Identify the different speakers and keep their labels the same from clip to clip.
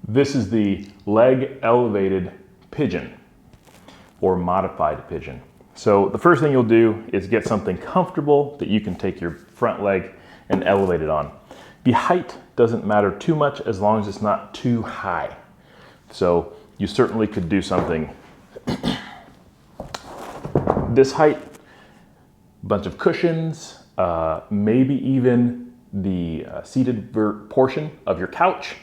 Speaker 1: This is the leg elevated pigeon or modified pigeon. So the first thing you'll do is get something comfortable that you can take your front leg and elevate it on. The height doesn't matter too much as long as it's not too high. So you certainly could do something this height, bunch of cushions, maybe even the seated portion of your couch,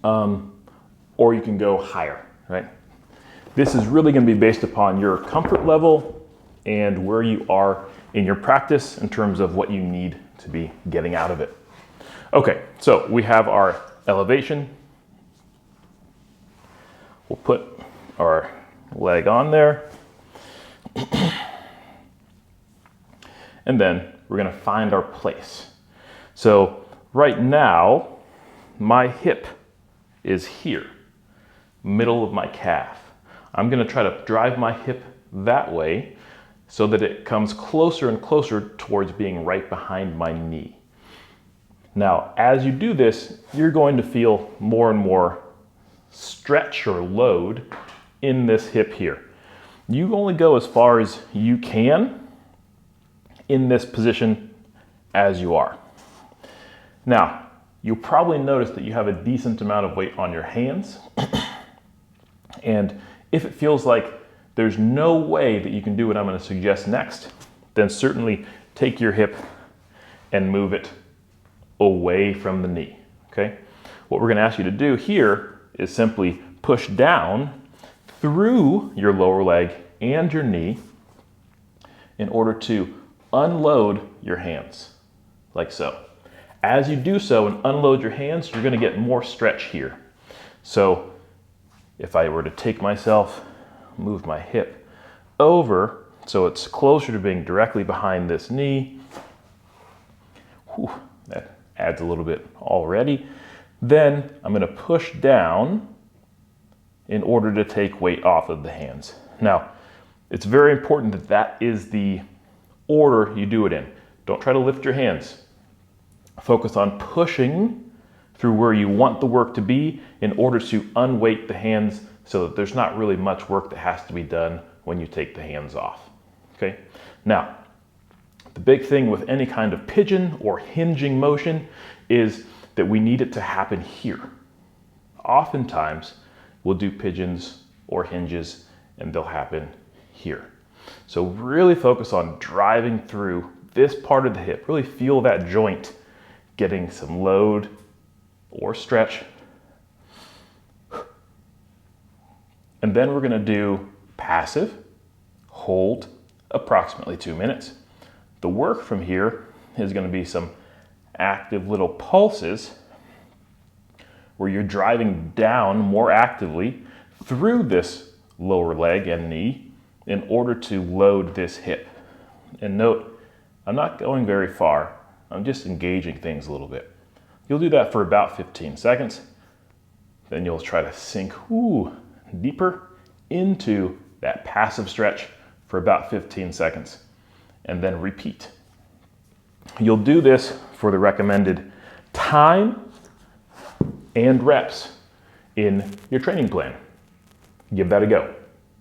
Speaker 1: or you can go higher, right? This is really going to be based upon your comfort level and where you are in your practice in terms of what you need to be getting out of it. Okay, so we have our elevation. We'll put our leg on there. And then we're going to find our place. So right now, my hip is here, middle of my calf. I'm going to try to drive my hip that way so that it comes closer and closer towards being right behind my knee. Now, as you do this, you're going to feel more and more stretch or load in this hip here. You only go as far as you can in this position as you are. Now, you'll probably notice that you have a decent amount of weight on your hands. And if it feels like there's no way that you can do what I'm going to suggest next, then certainly take your hip and move it away from the knee, okay? What we're going to ask you to do here is simply push down through your lower leg and your knee in order to unload your hands, like so. As you do so and unload your hands, you're going to get more stretch here. So if I were to take myself, move my hip over so it's closer to being directly behind this knee, whew, that adds a little bit already. Then I'm going to push down in order to take weight off of the hands. Now, it's very important that that is the order you do it in. Don't try to lift your hands. Focus on pushing through where you want the work to be in order to unweight the hands so that there's not really much work that has to be done when you take the hands off. Okay? Now, the big thing with any kind of pigeon or hinging motion is that we need it to happen here. Oftentimes, we'll do pigeons or hinges and they'll happen here. So really focus on driving through this part of the hip. Really feel that joint getting some load or stretch. And then we're going to do passive, hold approximately 2 minutes. The work from here is going to be some active little pulses where you're driving down more actively through this lower leg and knee in order to load this hip. And note, I'm not going very far. I'm just engaging things a little bit. You'll do that for about 15 seconds. Then you'll try to sink deeper into that passive stretch for about 15 seconds and then repeat. You'll do this for the recommended time and reps in your training plan. Give that a go.